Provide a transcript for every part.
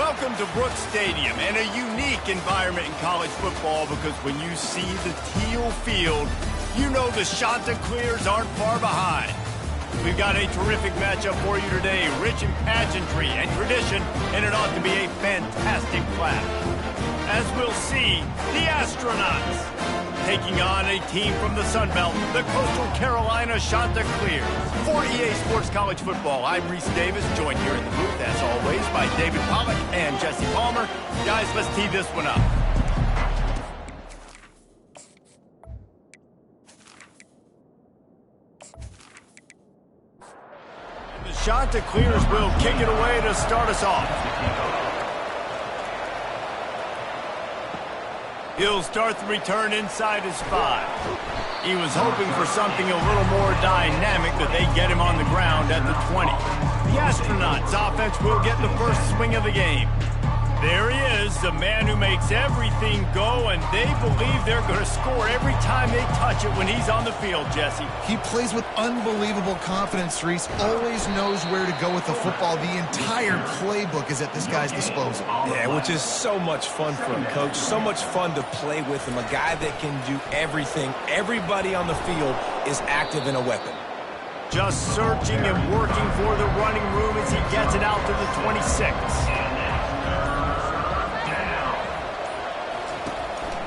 Welcome to Brooks Stadium, and a unique environment in college football because when you see the teal field, you know the Chanticleers aren't far behind. We've got a terrific matchup for you today, rich in pageantry and tradition, and it ought to be a fantastic clash. As we'll see, the Astronauts taking on a team from the Sun Belt, the Coastal Carolina Chanticleers. For EA Sports College Football, I'm Reese Davis, joined here in the booth, as always, by David Pollack and Jesse Palmer. Guys, let's tee this one up. The Chanticleers will kick it away to start us off. He'll start the return inside his 5. He was hoping for something a little more dynamic, that they get him on the ground at the 20. The Astronauts offense will get the first swing of the game. There he is, the man who makes everything go, and they believe they're going to score every time they touch it when he's on the field, Jesse. He plays with unbelievable confidence, Reese. Always knows where to go with the football. The entire playbook is at this guy's disposal. Yeah, which is so much fun for him, Coach. So much fun to play with him. A guy that can do everything. Everybody on the field is active in a weapon. Just searching and working for the running room as he gets it out to the 26.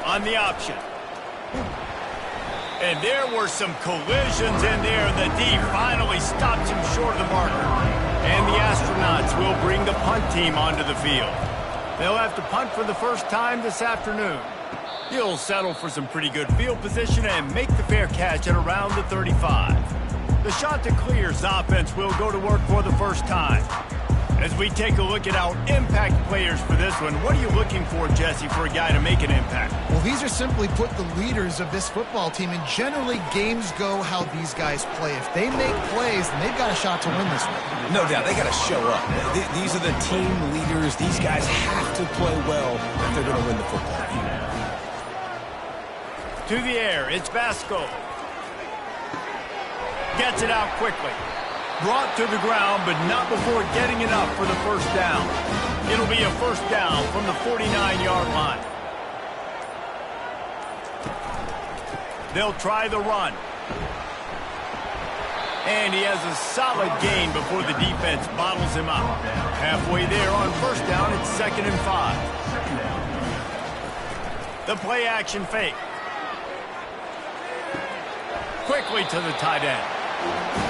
On the option. And there were some collisions in there. The D finally stops him short of the marker. And the Astronauts will bring the punt team onto the field. They'll have to punt for the first time this afternoon. He'll settle for some pretty good field position and make the fair catch at around the 35. The Chanticleers offense will go to work for the first time. As we take a look at our impact players for this one, what are you looking for, Jesse, for a guy to make an impact? Well, these are simply put the leaders of this football team, and generally games go how these guys play. If they make plays, then they've got a shot to win this one. No doubt, they got to show up. These are the team leaders. These guys have to play well if they're going to win the football game. To the air, it's Vasco. Gets it out quickly. Brought to the ground, but not before getting it up for the first down. It'll be a first down from the 49-yard line. They'll try the run. And he has a solid gain before the defense bottles him up. Halfway there on first down, it's 2nd and 5. The play action fake. Quickly to the tight end.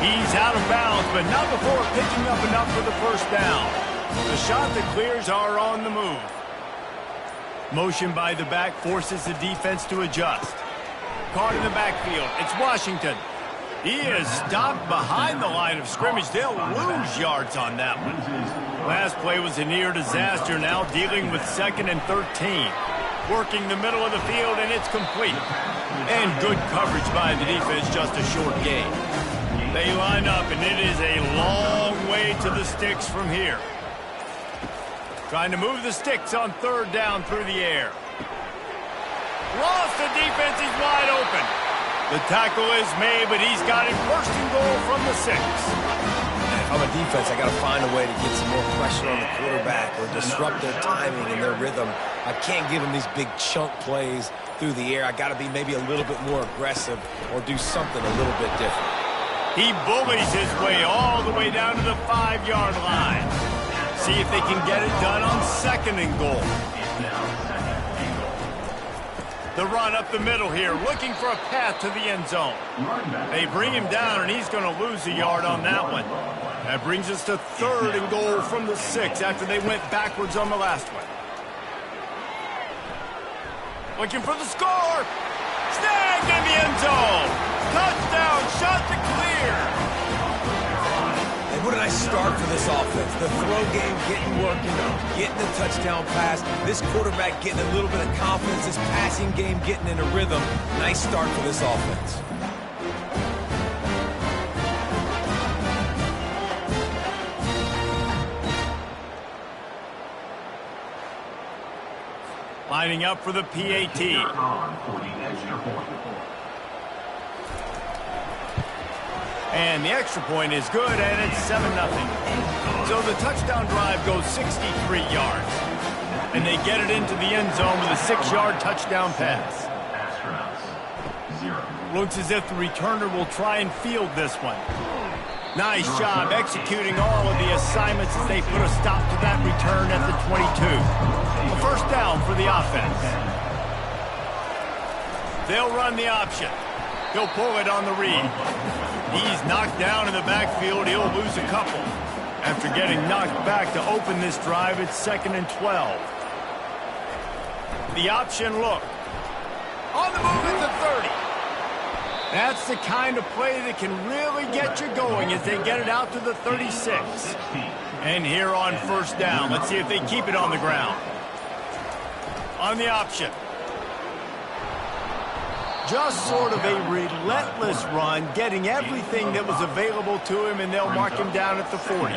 He's out of bounds, but not before picking up enough for the first down. The Chanticleers are on the move. Motion by the back forces the defense to adjust. Caught in the backfield. It's Washington. He is stopped behind the line of scrimmage. They'll lose yards on that one. Last play was a near disaster, now dealing with 2nd and 13. Working the middle of the field, and it's complete. And good coverage by the defense, just a short gain. They line up, and it is a long way to the sticks from here. Trying to move the sticks on 3rd down through the air. Lost, the defense is wide open. The tackle is made, but he's got it 1st and goal from the 6. If I'm a defense, I got to find a way to get some more pressure on the quarterback or disrupt their timing and their rhythm. I can't give them these big chunk plays through the air. I got to be maybe a little bit more aggressive or do something a little bit different. He bullies his way all the way down to the 5-yard line. See if they can get it done on 2nd and goal. The run up the middle here, looking for a path to the end zone. They bring him down, and he's going to lose a yard on that one. That brings us to 3rd and goal from the 6 after they went backwards on the last one. Looking for the score. Snagged in the end zone. Touchdown, Chanticleers. And what a nice start for this offense. The throw game getting working, getting the touchdown pass. This quarterback getting a little bit of confidence. This passing game getting in a rhythm. Nice start for this offense. Lining up for the PAT. And the extra point is good, and it's 7-0. So the touchdown drive goes 63 yards. And they get it into the end zone with a 6-yard touchdown pass. Looks as if the returner will try and field this one. Nice job executing all of the assignments as they put a stop to that return at the 22. A first down for the offense. They'll run the option. He'll pull it on the read. He's knocked down in the backfield. He'll lose a couple. After getting knocked back to open this drive, it's 2nd and 12. The option look. On the move at the 30. That's the kind of play that can really get you going as they get it out to the 36. And here on first down, let's see if they keep it on the ground. On the option. Just sort of a relentless run, getting everything that was available to him, and they'll mark him down at the 40.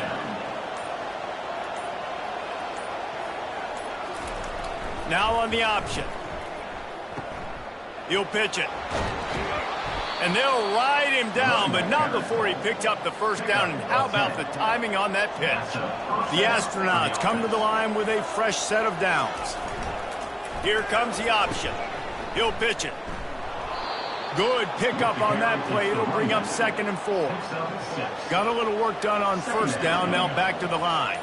Now on the option. He'll pitch it. And they'll ride him down, but not before he picked up the first down. And how about the timing on that pitch? The Astronauts come to the line with a fresh set of downs. Here comes the option. He'll pitch it. Good pickup on that play. It'll bring up 2nd and 4. Got a little work done on first down. Now back to the line.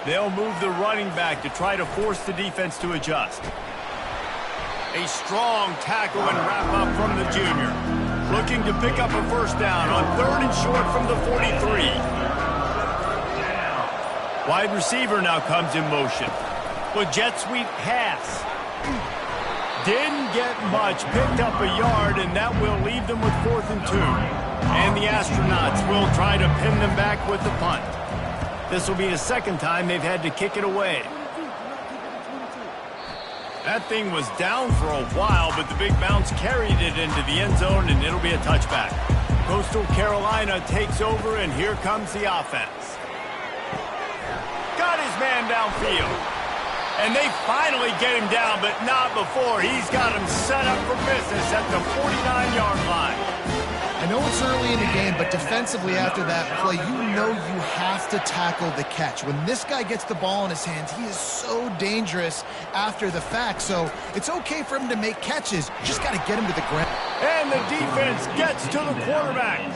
They'll move the running back to try to force the defense to adjust. A strong tackle and wrap up from the junior. Looking to pick up a first down on 3rd and short from the 43. Wide receiver now comes in motion. With jet sweep pass. Didn't get much, picked up a yard, and that will leave them with 4th and 2. And the Astronauts will try to pin them back with the punt. This will be the 2nd time they've had to kick it away. That thing was down for a while, but the big bounce carried it into the end zone, and it'll be a touchback. Coastal Carolina takes over, and here comes the offense. Got his man downfield. And they finally get him down, but not before. He's got him set up for business at the 49-yard line. I know it's early in the game, but defensively after that play, you know you have to tackle the catch. When this guy gets the ball in his hands, he is so dangerous after the fact. So it's okay for him to make catches. You just got to get him to the ground. And the defense gets to the quarterback.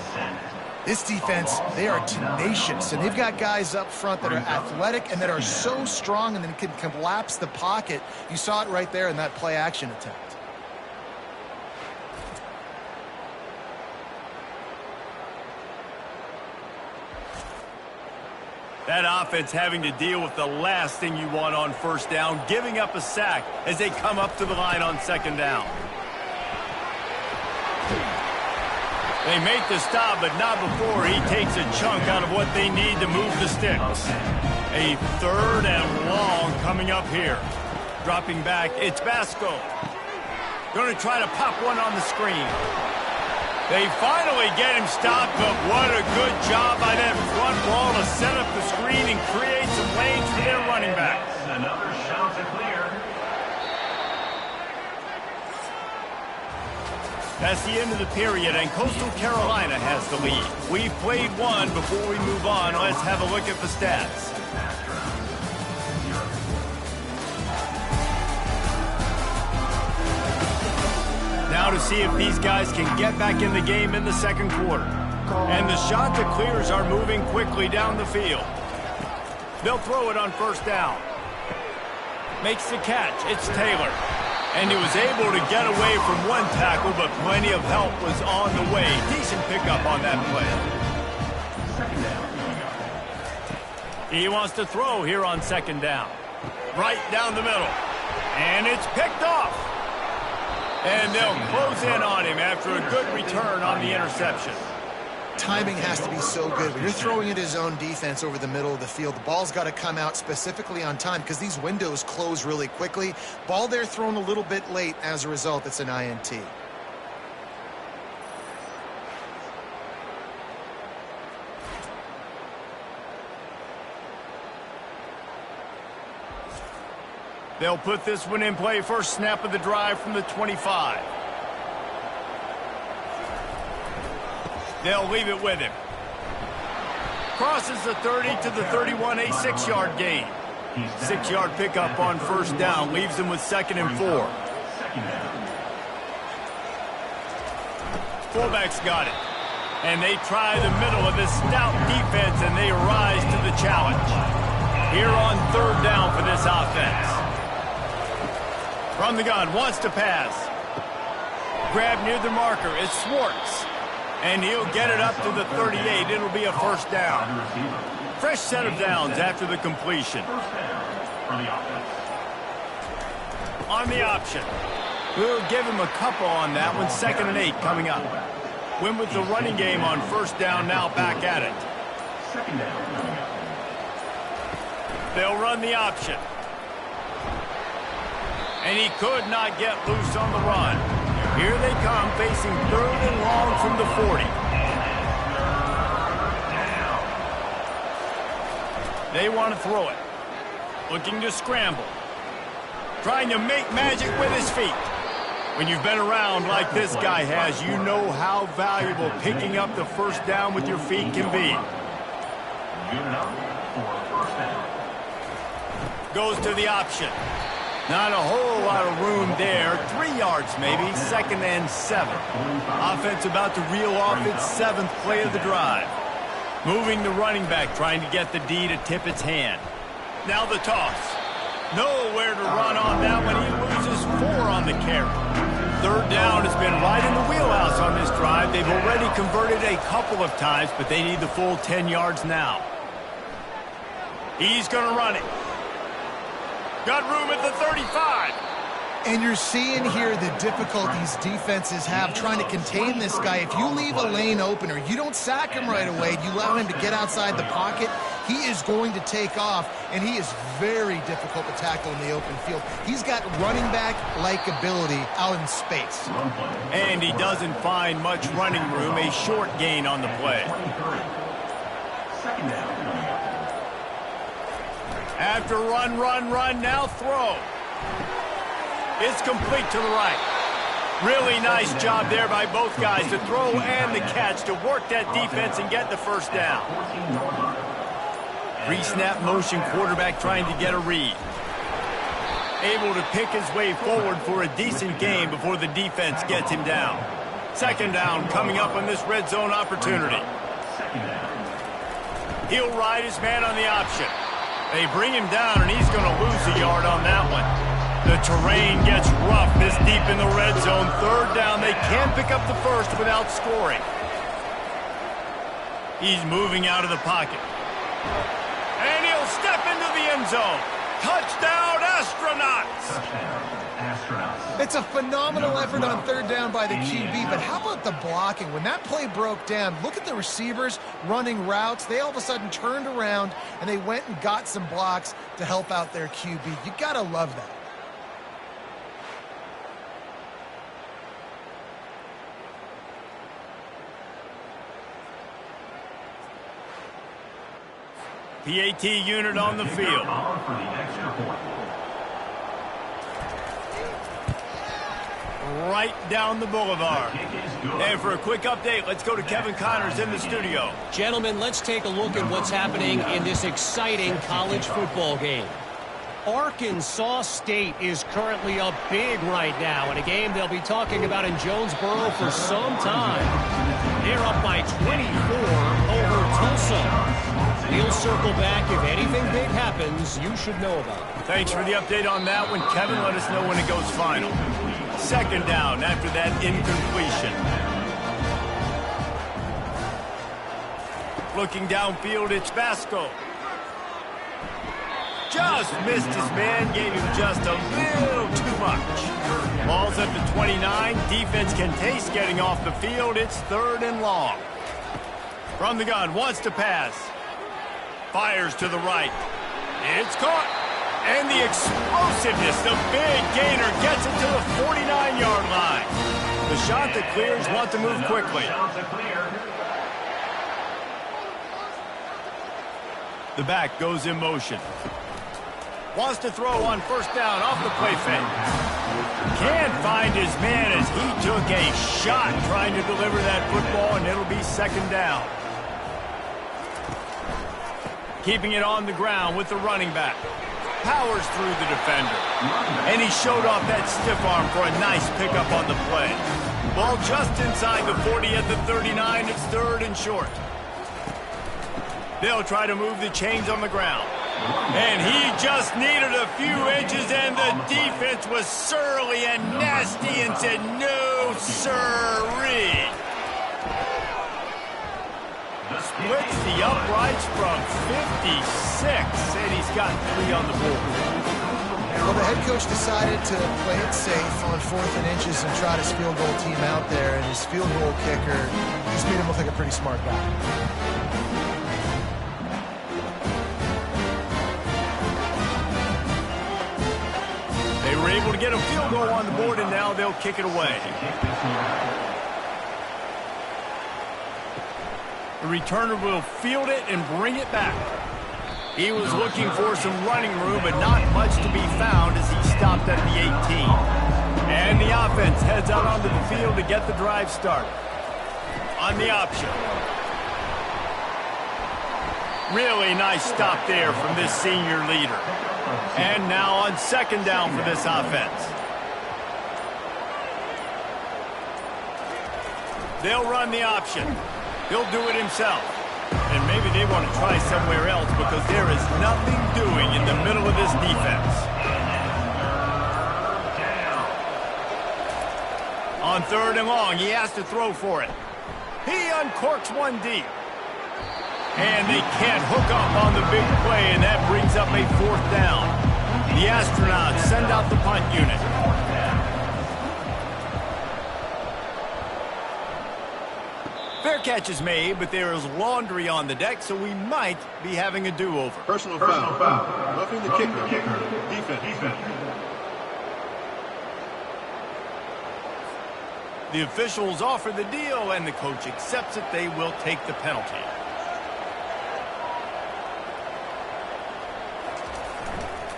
This defense, they are tenacious, and they've got guys up front that are athletic and that are so strong and then can collapse the pocket. You saw it right there in that play-action attempt. That offense having to deal with the last thing you want on first down, giving up a sack as they come up to the line on 2nd down. They make the stop, but not before he takes a chunk out of what they need to move the sticks. A 3rd and long coming up here. Dropping back, it's Basco. Going to try to pop one on the screen. They finally get him stopped, but what a good job by that front wall to set up the screen and create some lanes for their running back. Another shot to clear. That's the end of the period, and Coastal Carolina has the lead. We've played one. Before we move on, let's have a look at the stats. Now to see if these guys can get back in the game in the 2nd quarter. And the shot that clears are moving quickly down the field. They'll throw it on first down. Makes the catch. It's Taylor. And he was able to get away from one tackle, but plenty of help was on the way. Decent pickup on that play. He wants to throw here on 2nd down. Right down the middle. And it's picked off. And they'll close in on him after a good return on the interception. Timing has to be so good. When you're throwing at his own defense over the middle of the field, the ball's got to come out specifically on time because these windows close really quickly. Ball there thrown a little bit late. As a result, it's an INT. They'll put this one in play. First snap of the drive from the 25. They'll leave it with him. Crosses the 30 to the 31, a 6-yard gain. 6-yard pickup on first down leaves them with 2nd and 4. Fullback's got it. And they try the middle of this stout defense, and they rise to the challenge. Here on 3rd down for this offense. From the gun, wants to pass. Grab near the marker, it's Swartz. And he'll get it up to the 38. It'll be a 1st down. Fresh set of downs after the completion. On the option. We'll give him a couple on that one. 2nd and 8 coming up. Win with the running game on 1st down, now back at it. 2nd down. They'll run the option. And he could not get loose on the run. Here they come, facing 3rd and long from the 40. They want to throw it. Looking to scramble. Trying to make magic with his feet. When you've been around like this guy has, you know how valuable picking up the 1st down with your feet can be. Goes to the option. Not a whole lot of room there. 3 yards maybe. 2nd and 7. Offense about to reel off its 7th play of the drive. Moving the running back, trying to get the D to tip its hand. Now the toss. Nowhere to run on that one. He loses 4 on the carry. 3rd down has been right in the wheelhouse on this drive. They've already converted a couple of times, but they need the full 10 yards now. He's going to run it. Got room at the 35. And you're seeing here the difficulties defenses have trying to contain this guy. If you leave a lane open or you don't sack him right away, you allow him to get outside the pocket, he is going to take off, and he is very difficult to tackle in the open field. He's got running back-like ability out in space. And he doesn't find much running room, a short gain on the play. 2nd down. After run, now throw. It's complete to the right. Really nice job there by both guys to throw and the catch to work that defense and get the 1st down. Pre-snap motion quarterback trying to get a read. Able to pick his way forward for a decent gain before the defense gets him down. 2nd down coming up on this red zone opportunity. He'll ride his man on the option. They bring him down, and he's going to lose a yard on that one. The terrain gets rough this deep in the red zone. 3rd down. They can't pick up the 1st without scoring. He's moving out of the pocket. And he'll step into the end zone. Touchdown, Astronauts! It's a phenomenal effort on 3rd down by the QB, but how about the blocking? When that play broke down, look at the receivers running routes. They all of a sudden turned around, and they went and got some blocks to help out their QB. You got to love that. PAT unit on the field. Right down the boulevard. And for a quick update, let's go to Kevin Connors in the studio. Gentlemen, let's take a look at what's happening in this exciting college football game. Arkansas State is currently up big right now in a game they'll be talking about in Jonesboro for some time. They're up by 24 over Tulsa. He'll circle back if anything big happens you should know about. Thanks for the update on that one, Kevin. Let us know when it goes final. 2nd down after that incompletion. Looking downfield, it's Basco. Just missed his man, gave him just a little too much. Ball's at the 29. Defense can taste getting off the field. It's 3rd and long. From the gun, wants to pass. Fires to the right. It's caught. And the explosiveness, the big gainer gets it to the 49-yard line. The shot that clears want to move quickly. The back goes in motion. Wants to throw on 1st down off the play fake. Can't find his man as he took a shot trying to deliver that football, and it'll be second down. Keeping it on the ground with the running back. Powers through the defender. And he showed off that stiff arm for a nice pickup on the play. Ball just inside the 40 at the 39. It's third and short. They'll try to move the chains on the ground. And he just needed a few inches, and the defense was surly and nasty and said, no, sirree. Splits the uprights from 56, and he's got 3 on the board. Well, the head coach decided to play it safe on 4th and inches and trot his field goal team out there, and his field goal kicker just made him look like a pretty smart guy. They were able to get a field goal on the board, and now they'll kick it away. The returner will field it and bring it back. He was looking for some running room, but not much to be found as he stopped at the 18. And the offense heads out onto the field to get the drive started. On the option. Really nice stop there from this senior leader. And now on second down for this offense. They'll run the option. He'll do it himself. And maybe they want to try somewhere else because there is nothing doing in the middle of this defense. On third and long, he has to throw for it. He uncorks one deep. And they can't hook up on the big play, and that brings up a 4th down. The Astronauts send out the punt unit. Fair catch is made, but there is laundry on the deck, so we might be having a do-over. Personal foul. Roughing the kicker. Defense. The officials offer the deal, and the coach accepts it. They will take the penalty.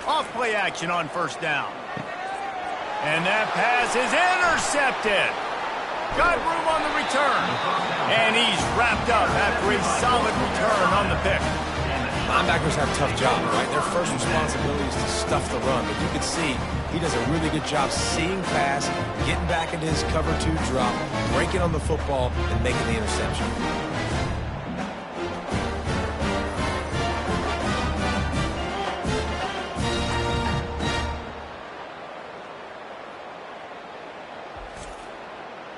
Off-play action on first down. And that pass is intercepted. Got room on the return. And he's wrapped up after a solid return on the pick. Linebackers have a tough job, right? Their first responsibility is to stuff the run. But you can see he does a really good job seeing pass, getting back into his cover 2 drop, breaking on the football, and making the interception.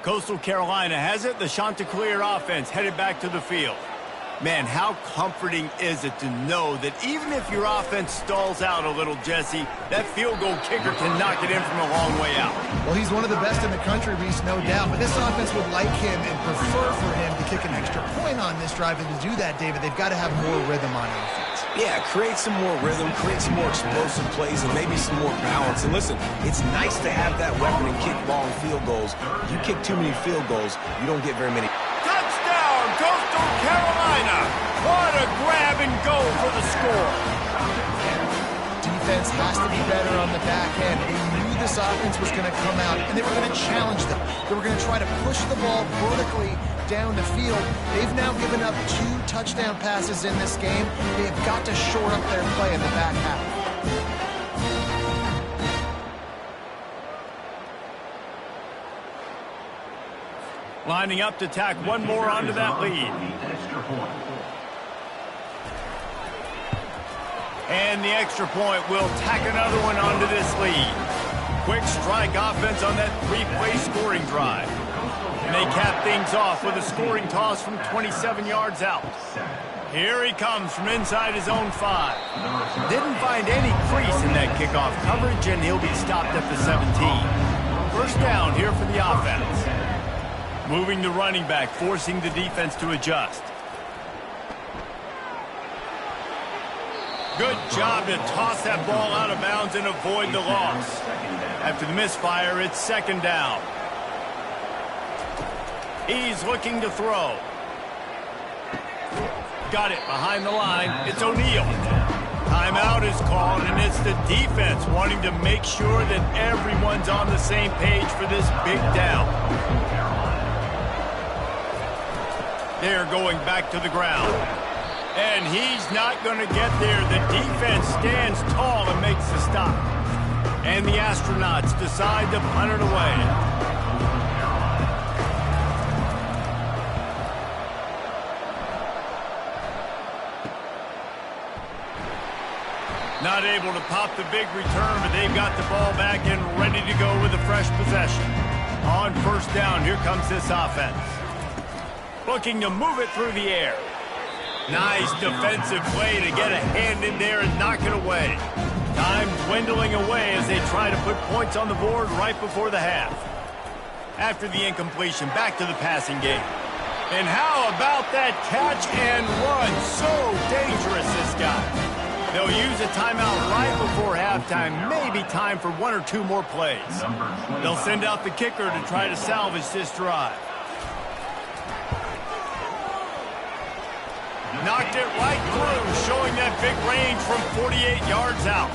Coastal Carolina has it. The Chanticleer offense headed back to the field. Man, how comforting is it to know that even if your offense stalls out a little, Jesse, that field goal kicker can knock it in from a long way out. Well, he's one of the best in the country, Reese, no doubt. But this offense would like him and prefer for him to kick an extra point on this drive. And to do that, David, they've got to have more rhythm on offense. Yeah, create some more rhythm, create some more explosive plays, and maybe some more balance. And listen, it's nice to have that weapon and kick long field goals. You kick too many field goals, you don't get very many. Touchdown, Coastal Carolina! What a grab and go for the score. Defense has to be better on the back end. They knew this offense was going to come out, and they were going to challenge them. They were going to try to push the ball vertically down the field. They've now given up 2 touchdown passes in this game. They have got to shore up their play in the back half. Lining up to tack one more onto that lead. And the extra point will tack another one onto this lead. Quick strike offense on that 3-play scoring drive. And they cap things off with a scoring toss from 27 yards out. Here he comes from inside his own 5. Didn't find any crease in that kickoff coverage, and he'll be stopped at the 17. First down here for the offense. Moving the running back, forcing the defense to adjust. Good job to toss that ball out of bounds and avoid the loss. After the misfire, it's second down. He's looking to throw. Got it behind the line. It's O'Neal. Timeout is called, and it's the defense wanting to make sure that everyone's on the same page for this big down. They're going back to the ground. And he's not going to get there. The defense stands tall and makes the stop. And the Astronauts decide to punt it away. Not able to pop the big return, but they've got the ball back and ready to go with a fresh possession. On first down, here comes this offense. Looking to move it through the air. Nice defensive play to get a hand in there and knock it away. Time dwindling away as they try to put points on the board right before the half. After the incompletion, back to the passing game. And how about that catch and run? So dangerous, this guy. They'll use a timeout right before halftime. Maybe time for one or two more plays. They'll send out the kicker to try to salvage this drive. Knocked it right through, showing that big range from 48 yards out.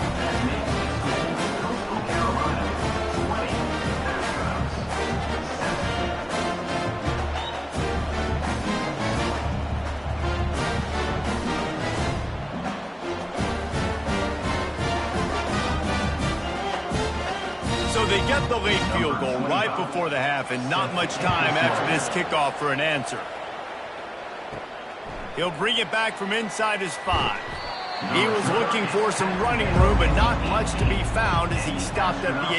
So they get the late field goal right before the half, and not much time after this kickoff for an answer. He'll bring it back from inside his 5. He was looking for some running room, but not much to be found as he stopped at the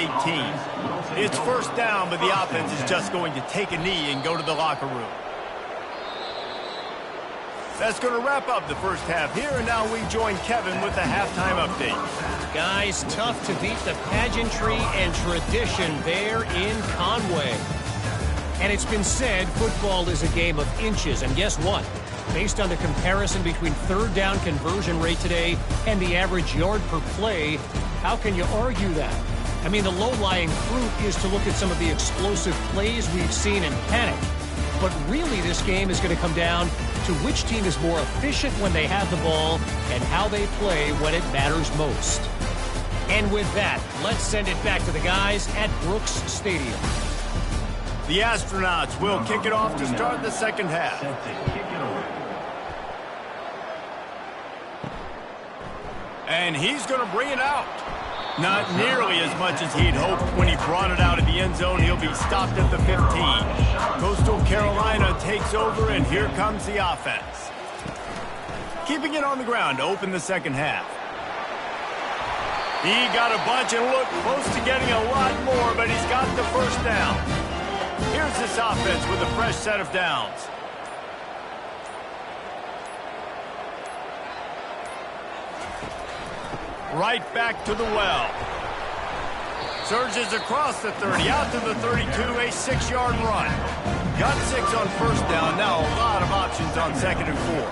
18. It's first down, but the offense is just going to take a knee and go to the locker room. That's going to wrap up the first half here, and now we join Kevin with the halftime update. Guys, tough to beat the pageantry and tradition there in Conway. And it's been said football is a game of inches, and guess what? Based on the comparison between third down conversion rate today and the average yard per play, how can you argue that? I mean, the low-lying fruit is to look at some of the explosive plays we've seen in panic. But really, this game is going to come down to which team is more efficient when they have the ball and how they play when it matters most. And with that, let's send it back to the guys at Brooks Stadium. The Astronauts will kick it off to start the second half. And he's going to bring it out. Not nearly as much as he'd hoped when he brought it out of the end zone. He'll be stopped at the 15. Coastal Carolina takes over, and here comes the offense. Keeping it on the ground to open the second half. He got a bunch and looked close to getting a lot more, but he's got the first down. Here's this offense with a fresh set of downs. Right back to the well. Surges across the 30, out to the 32, a 6-yard run. Got 6 on first down, now a lot of options on second and 4.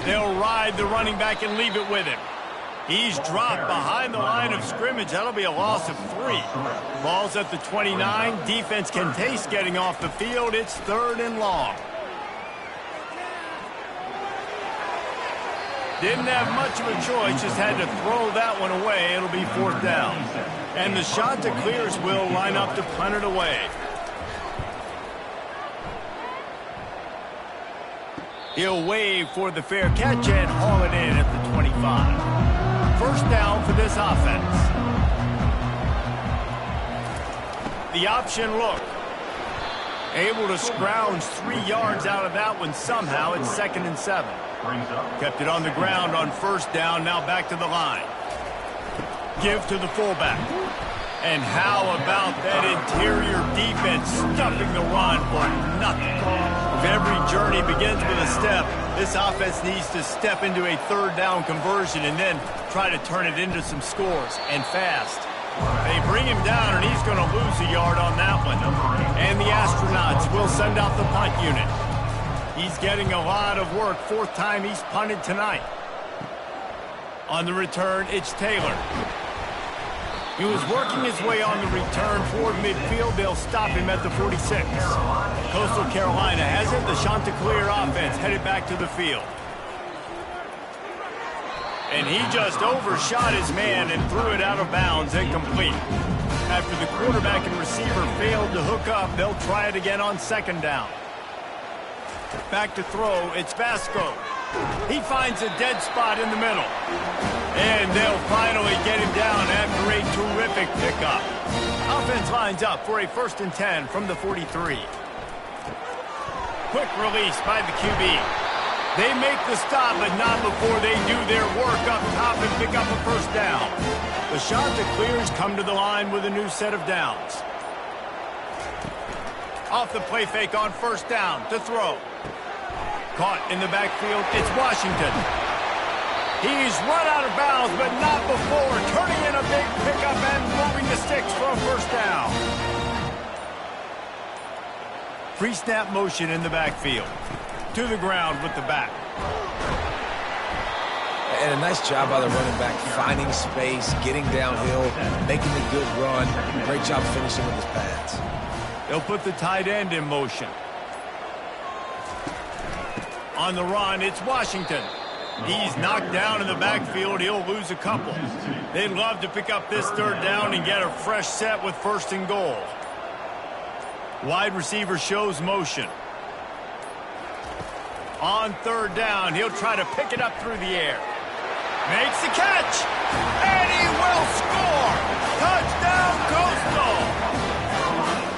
They'll ride the running back and leave it with him. He's dropped behind the line of scrimmage. That'll be a loss of 3. Ball's at the 29. Defense can taste getting off the field. It's 3rd and long. Didn't have much of a choice, just had to throw that one away. It'll be 4th down. And the shot to clears will line up to punt it away. He'll wave for the fair catch and haul it in at the 25. First down for this offense. The option look. Able to scrounge 3 yards out of that one somehow. It's 2nd and 7. Kept it on the ground on first down, now back to the line. Give to the fullback. And how about that interior defense stuffing the run for nothing? If every journey begins with a step, this offense needs to step into a 3rd down conversion and then try to turn it into some scores, and fast. They bring him down, and he's going to lose a yard on that one. And the Astronauts will send out the punt unit. He's getting a lot of work. 4th time he's punted tonight. On the return, it's Taylor. He was working his way on the return toward midfield. They'll stop him at the 46. Coastal Carolina has it. The Chanticleer offense headed back to the field. And he just overshot his man and threw it out of bounds, incomplete. After the quarterback and receiver failed to hook up, they'll try it again on second down. Back to throw, it's Vasco. He finds a dead spot in the middle. And they'll finally get him down after a terrific pickup. Offense lines up for a 1st and 10 from the 43. Quick release by the QB. They make the stop, but not before they do their work up top and pick up a 1st down. The shot that clears come to the line with a new set of downs. Off the play fake on 1st down to throw. Caught in the backfield, it's Washington. He's run out of bounds, but not before turning in a big pickup and moving the sticks for a 1st down. Pre-snap motion in the backfield. To the ground with the back. And a nice job by the running back, finding space, getting downhill, making a good run. Great job finishing with his pads. They'll put the tight end in motion. On the run, it's Washington. He's knocked down in the backfield. He'll lose a couple. They'd love to pick up this 3rd down and get a fresh set with 1st and goal. Wide receiver shows motion. On 3rd down, he'll try to pick it up through the air. Makes the catch, and he will score! Touchdown, Coastal!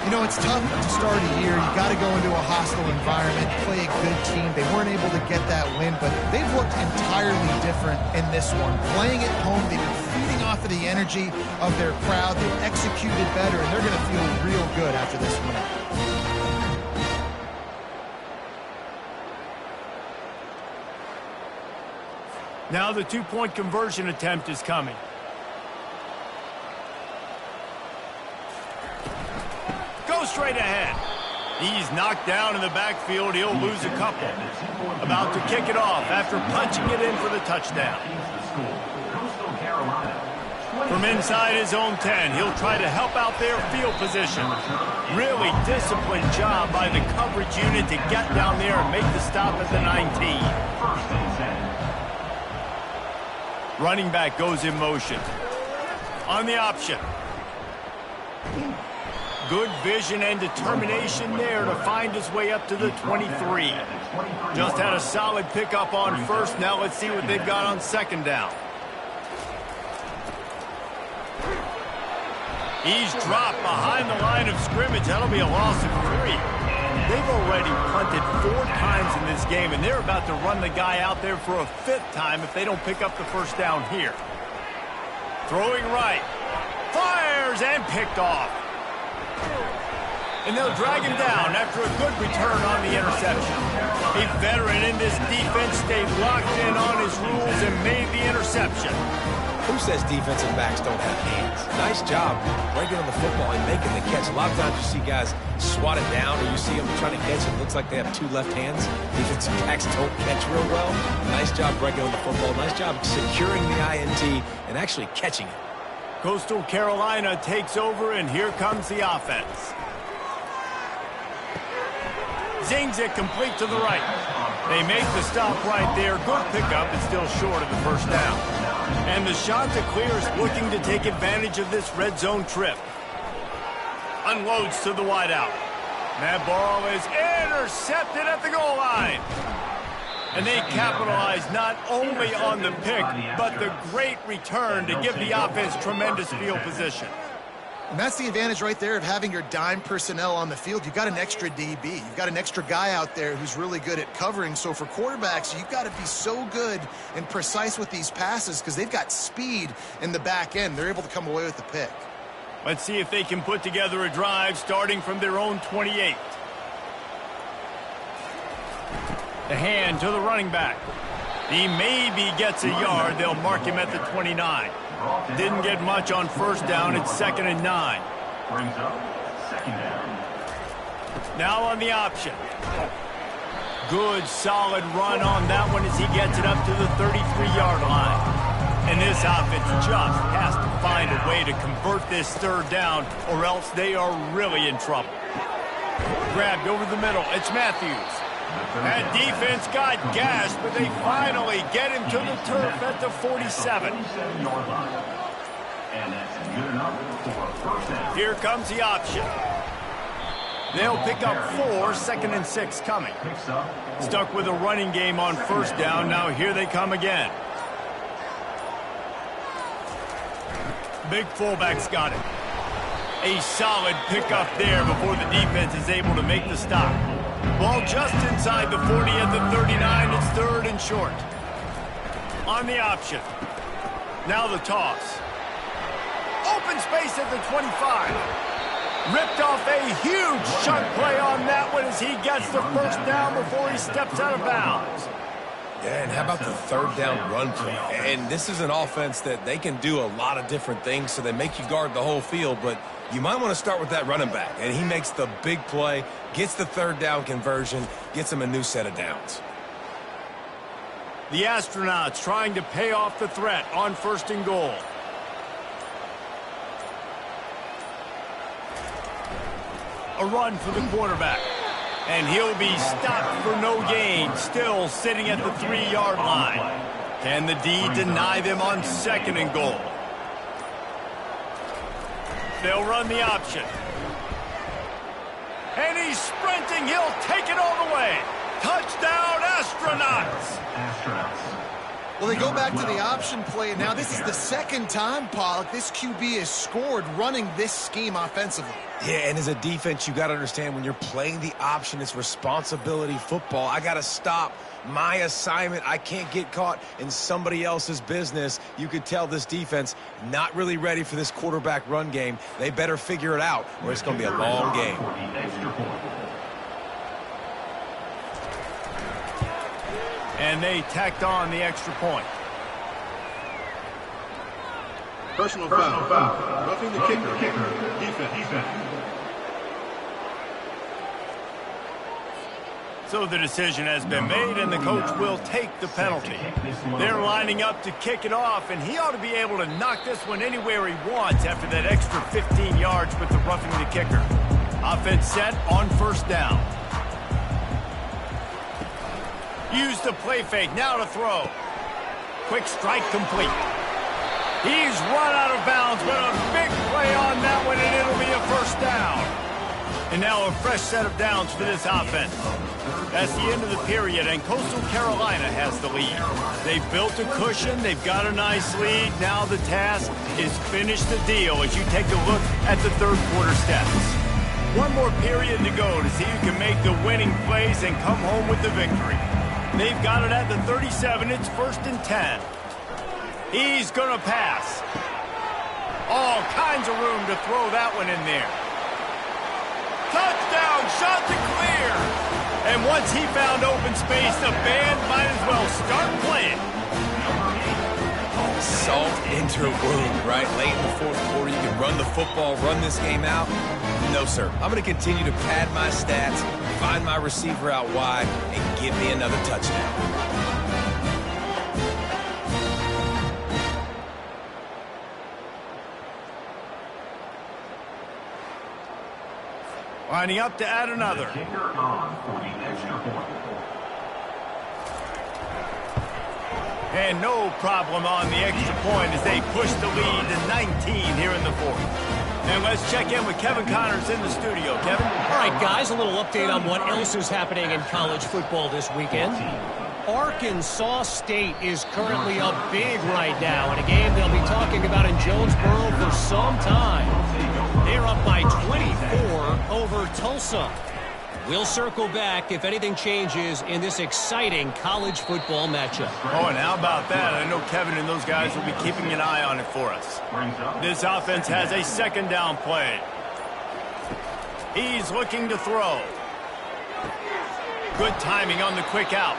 You know, it's tough to start a year. You got to go into a hostile environment, play a good team. They weren't able to get that win, but they've looked entirely different in this one. Playing at home, they've been feeding off of the energy of their crowd. They've executed better, and they're going to feel real good after this win. Now the 2-point conversion attempt is coming. Go straight ahead. He's knocked down in the backfield. He'll lose a couple. About to kick it off after punching it in for the touchdown. From inside his own 10, he'll try to help out their field position. Really disciplined job by the coverage unit to get down there and make the stop at the 19. Running back goes in motion. On the option. Good vision and determination there to find his way up to the 23. Just had a solid pickup on 1st. Now let's see what they've got on 2nd down. He's dropped behind the line of scrimmage. That'll be a loss of 3. They've already punted 4 times in this game, and they're about to run the guy out there for a 5th time if they don't pick up the 1st down here. Throwing right. Fires and picked off. And they'll drag him down after a good return on the interception. A veteran in this defense stayed locked in on his rules and made the interception. Who says defensive backs don't have hands? Nice job breaking on the football and making the catch. A lot of times you see guys swat it down or you see them trying to catch it. It looks like they have 2 left hands. Defensive backs don't catch real well. Nice job breaking on the football. Nice job securing the INT and actually catching it. Coastal Carolina takes over, and here comes the offense. Zings it complete to the right. They make the stop right there. Good pickup, but still short of the 1st down. And the shot to clear is looking to take advantage of this red zone trip. Unloads to the wideout. That ball is intercepted at the goal line. And they capitalize not only on the pick, but the great return to give the offense tremendous field position. And that's the advantage right there of having your dime personnel on the field. You've got an extra DB. You've got an extra guy out there who's really good at covering. So for quarterbacks, you've got to be so good and precise with these passes because they've got speed in the back end. They're able to come away with the pick. Let's see if they can put together a drive starting from their own 28. The hand to the running back. He maybe gets a yard. They'll mark him at the 29. Didn't get much on 1st down. It's 2nd and 9. Brings up 2nd down. Now on the option. Good, solid run on that one as he gets it up to the 33-yard line. And this offense just has to find a way to convert this 3rd down, or else they are really in trouble. Grabbed over the middle. It's Matthews. That defense got gashed, but they finally get him to the turf at the 47. And that's good enough for a first down. Here comes the option. They'll pick up 4, 2nd and 6 coming. Stuck with a running game on first down. Now here they come again. Big fullback's got it. A solid pickup there before the defense is able to make the stop. Ball just inside the 40 at the 39. It's 3rd and short. On the option. Now the toss. Open space at the 25. Ripped off a huge chunk play on that one as he gets the first down before he steps out of bounds. Yeah, and how about the 3rd down run play? And this is an offense that they can do a lot of different things, so they make you guard the whole field, but you might want to start with that running back. And he makes the big play, gets the 3rd down conversion, gets him a new set of downs. The Astronauts trying to pay off the threat on 1st and goal. A run for the quarterback. And he'll be stopped for no gain, still sitting at the 3-yard line. Can the D deny them on 2nd and goal? They'll run the option. And he's sprinting. He'll take it all the way. Touchdown, Astronauts! Well, they go back to the option play, and now this is the 2nd time, Pollock, this QB has scored running this scheme offensively. Yeah, and as a defense, you got to understand when you're playing the option, it's responsibility football. I got to stop my assignment. I can't get caught in somebody else's business. You could tell this defense not really ready for this quarterback run game. They better figure it out, or it's going to be a long game. And they tacked on the extra point. Personal foul. Roughing the kicker. Defense. So the decision has been made, and the coach will take the penalty. They're lining up to kick it off, and he ought to be able to knock this one anywhere he wants after that extra 15 yards with the roughing the kicker. Offense set on 1st down. Use the play fake, now to throw. Quick strike complete. He's run out of bounds, but a big play on that one, and it'll be a 1st down. And now a fresh set of downs for this offense. That's the end of the period, and Coastal Carolina has the lead. They've built a cushion. They've got a nice lead. Now the task is finish the deal as you take a look at the 3rd quarter stats. One more period to go to see who can make the winning plays and come home with the victory. They've got it at the 37. It's 1st and 10. He's going to pass. All kinds of room to throw that one in there. Touchdown, shot to clear. And once he found open space, the band might as well start playing. Salt into a wound, right? Late in the 4th quarter, you can run the football, run this game out. No, sir. I'm going to continue to pad my stats, find my receiver out wide, and give me another touchdown. Lining up to add another. Kicker on for the extra point. And no problem on the extra point as they push the lead to 19 here in the 4th. And let's check in with Kevin Connors in the studio. Kevin? All right, guys, a little update on what else is happening in college football this weekend. Arkansas State is currently up big right now in a game they'll be talking about in Jonesboro for some time. They're up by 24 over Tulsa. We'll circle back if anything changes in this exciting college football matchup. Oh, and how about that? I know Kevin and those guys will be keeping an eye on it for us. This offense has a 2nd down play. He's looking to throw. Good timing on the quick out.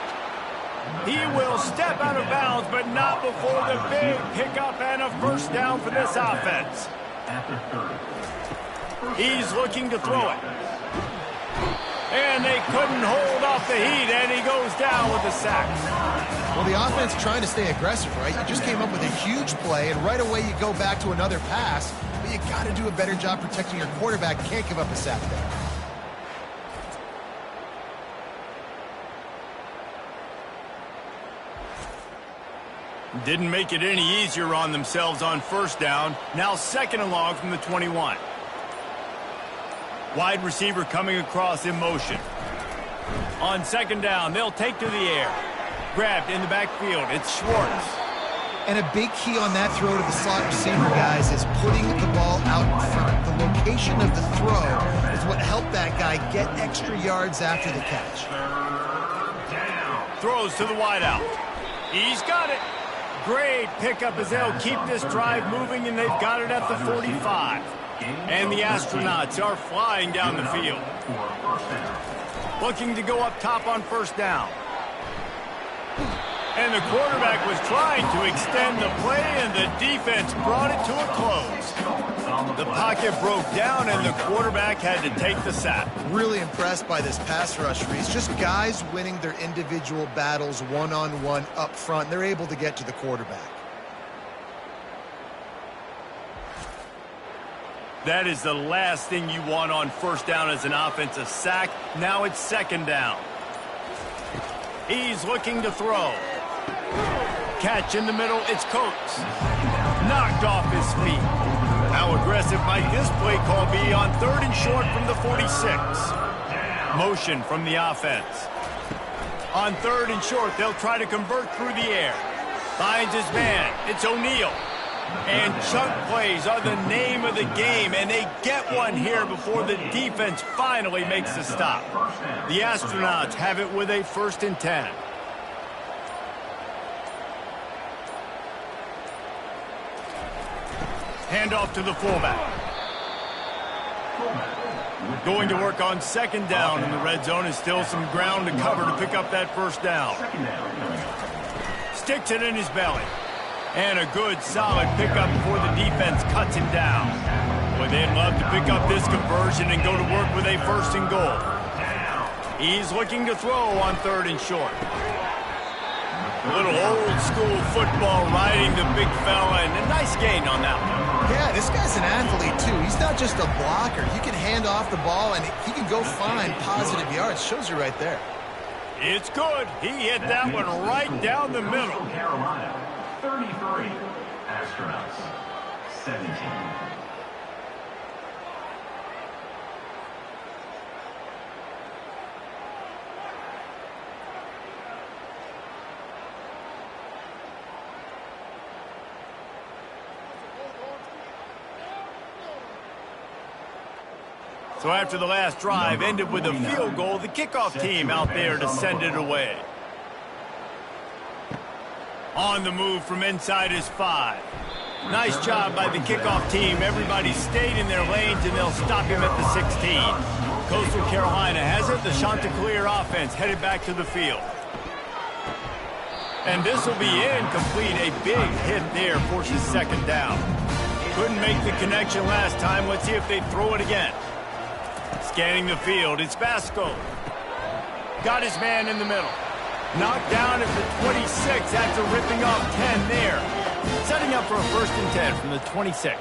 He will step out of bounds, but not before the big pickup and a 1st down for this offense. He's looking to throw it. And they couldn't hold off the heat, and he goes down with the sack. Well, the offense trying to stay aggressive, right? You just came up with a huge play, and right away you go back to another pass, but you got to do a better job protecting your quarterback. Can't give up a sack there. Didn't make it any easier on themselves on first down. Now second and long from the 21. Wide receiver coming across in motion. On second down, they'll take to the air. Grabbed in the backfield. It's Schwartz. And a big key on that throw to the slot receiver, guys, is putting the ball out in front. The location of the throw is what helped that guy get extra yards after the catch. Throws to the wideout. He's got it. Great pickup as they'll keep this drive moving, and they've got it at the 45. And the Astronauts are flying down the field. Looking to go up top on first down. And the quarterback was trying to extend the play, and the defense brought it to a close. The pocket broke down, and the quarterback had to take the sack. Really impressed by this pass rush, Reese. Just guys winning their individual battles one-on-one up front. They're able to get to the quarterback. That is the last thing you want on first down as an offensive sack. Now it's second down. He's looking to throw. Catch in the middle, it's Coates. Knocked off his feet. How aggressive might this play call be on third and short from the 46? Motion from the offense. On third and short, they'll try to convert through the air. Finds his man, it's O'Neal. And chunk plays are the name of the game, and they get one here before the defense finally makes the stop. The Astronauts have it with a 1st and 10. Handoff to the fullback. Going to work on second down in the red zone, and still some ground to cover to pick up that first down. Sticks it in his belly. And a good, solid pickup before the defense cuts him down. Boy, they'd love to pick up this conversion and go to work with a 1st and goal. He's looking to throw on third and short. A little old-school football riding the big fella, and a nice gain on that one. Yeah, this guy's an athlete, too. He's not just a blocker. He can hand off the ball, and he can go find positive yards. Shows you right there. It's good. He hit that one right down the middle. Carolina, 33. Astronauts, 17. So after the last drive ended with a field goal, the kickoff team out there to send it away. On the move from inside his 5. Nice job by the kickoff team. Everybody stayed in their lanes, and they'll stop him at the 16. Coastal Carolina has it. The Chanticleer offense headed back to the field. And this will be incomplete. A big hit there forces second down. Couldn't make the connection last time. Let's see if they throw it again. Scanning the field, it's Vasco. Got his man in the middle. Knocked down at the 26 after ripping off 10 there. Setting up for a 1st and 10 from the 26.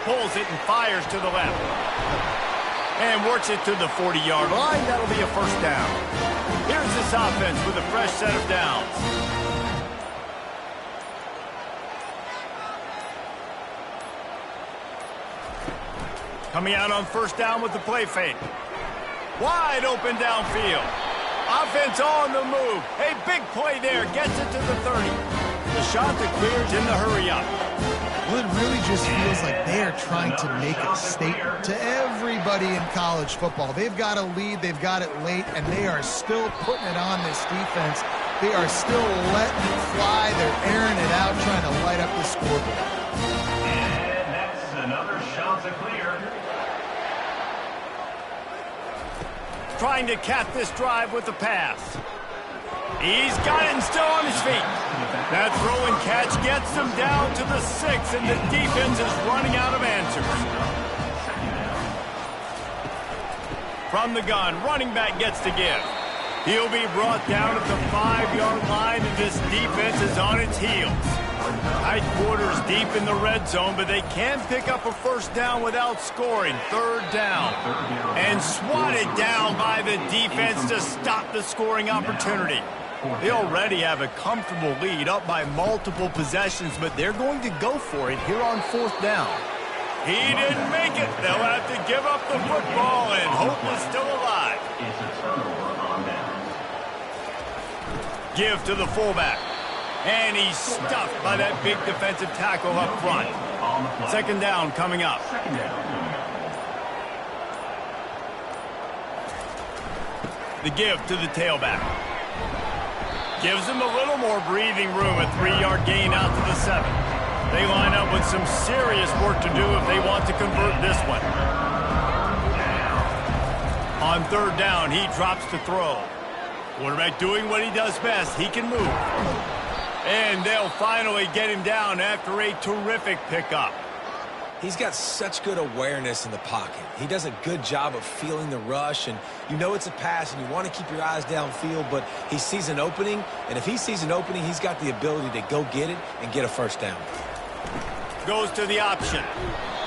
Pulls it and fires to the left. And works it to the 40-yard line. That'll be a 1st down. Here's this offense with a fresh set of downs. Coming out on 1st down with the play fake. Wide open downfield. Offense on the move. A big play there. Gets it to the 30. The shot that clears in the hurry up. Well, it really just feels like they are trying to make a statement to everybody in college football. They've got a lead. They've got it late, and they are still putting it on this defense. They are still letting it fly. They're airing it out, trying to light up the scoreboard. And that's another Chanticleer. Trying to cap this drive with the pass. He's got it and still on his feet. That throw and catch gets them down to the 6, and the defense is running out of answers. From the gun, running back gets to give. He'll be brought down at the 5-yard line, and this defense is on its heels. Tight quarters deep in the red zone, but they can pick up a first down without scoring. Third down. And swatted down by the defense to stop the scoring opportunity. They already have a comfortable lead, up by multiple possessions, but they're going to go for it here on fourth down. He didn't make it. They'll have to give up the football, and hope is still alive. It's a turnover on downs. Give to the fullback. And he's stuffed by that big defensive tackle up front. Second down coming up. Second down. The give to the tailback. Gives him a little more breathing room, a 3-yard gain out to the 7. They line up with some serious work to do if they want to convert this one. On third down, he drops to throw. Quarterback doing what he does best. He can move. And they'll finally get him down after a terrific pickup. He's got such good awareness in the pocket. He does a good job of feeling the rush, and you know it's a pass, and you want to keep your eyes downfield, but he sees an opening, and if he sees an opening, he's got the ability to go get it and get a first down. Goes to the option.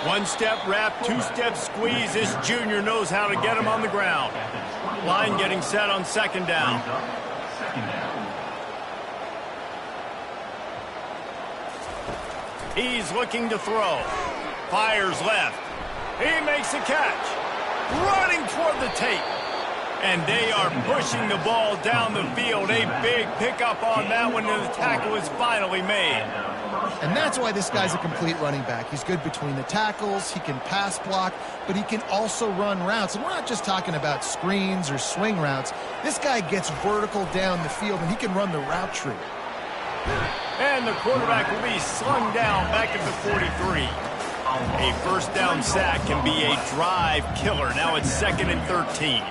One-step wrap, two-step squeeze. This junior knows how to get him on the ground. Line getting set on second down. Second down. He's looking to throw. Fires left. He makes a catch. Running toward the tape. And they are pushing the ball down the field. A big pickup on that one, and the tackle is finally made. And that's why this guy's a complete running back. He's good between the tackles, he can pass block, but he can also run routes. And we're not just talking about screens or swing routes. This guy gets vertical down the field, and he can run the route tree. And the quarterback will be slung down back at the 43. A first down sack can be a drive killer. Now it's 2nd and 13.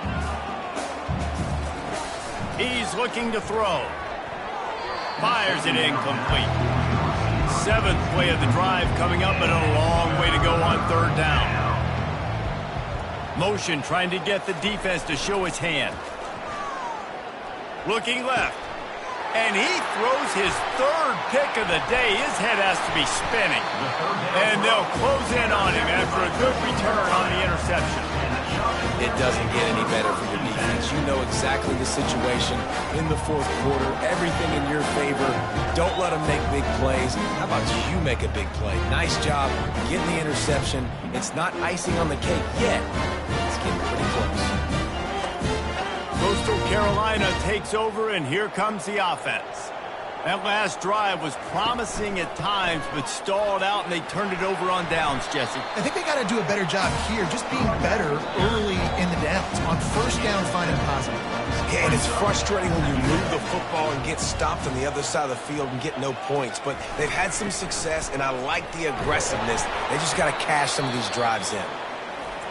He's looking to throw. Fires it incomplete. 7th play of the drive coming up, but a long way to go on third down. Motion trying to get the defense to show his hand. Looking left. And he throws his 3rd pick of the day. His head has to be spinning. And they'll close in on him after a good return on the interception. It doesn't get any better for your defense. You know exactly the situation in the fourth quarter. Everything in your favor. Don't let them make big plays. How about you make a big play? Nice job getting the interception. It's not icing on the cake yet. It's getting pretty close. Coastal Carolina takes over, and here comes the offense. That last drive was promising at times, but stalled out, and they turned it over on downs, Jesse. I think they got to do a better job here, just being better early in the downs. On first down, finding positive. Yeah, and it's frustrating when you move the football and get stopped on the other side of the field and get no points. But they've had some success, and I like the aggressiveness. They just got to cash some of these drives in.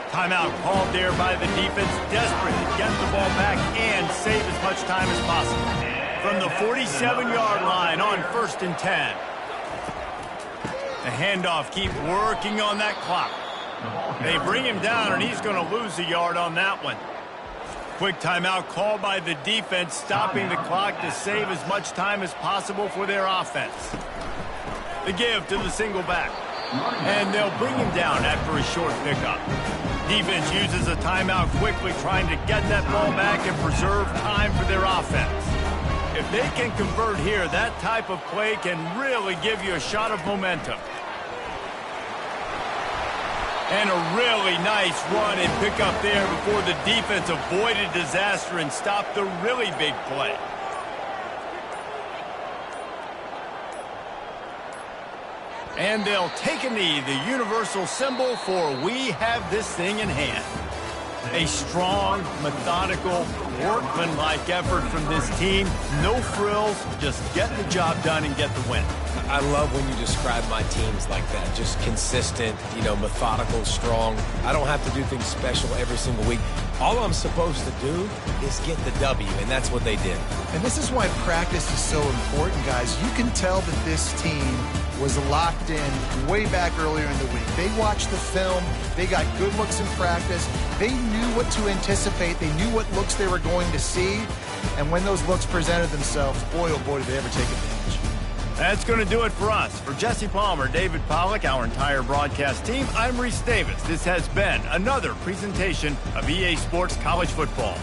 Timeout called there by the defense, desperate to get the ball back and save as much time as possible. From the 47-yard line on 1st and 10. The handoff, keep working on that clock. They bring him down, and he's going to lose a yard on that one. Quick timeout called by the defense, stopping the clock to save as much time as possible for their offense. The give to the single back. And they'll bring him down after a short pickup. Defense uses a timeout quickly, trying to get that ball back and preserve time for their offense. If they can convert here, that type of play can really give you a shot of momentum. And a really nice run and pick up there before the defense avoided disaster and stopped the really big play. And they'll take a knee, the universal symbol for we have this thing in hand. A strong, methodical, workmanlike effort from this team. No frills, just get the job done and get the win. I love when you describe my teams like that. Just consistent, methodical, strong. I don't have to do things special every single week. All I'm supposed to do is get the W, and that's what they did. And this is why practice is so important, guys. You can tell that this team was locked in way back earlier in the week. They watched the film. They got good looks in practice. They knew what to anticipate. They knew what looks they were going to see. And when those looks presented themselves, boy, oh boy, did they ever take advantage. That's going to do it for us. For Jesse Palmer, David Pollack, our entire broadcast team, I'm Reese Davis. This has been another presentation of EA Sports College Football.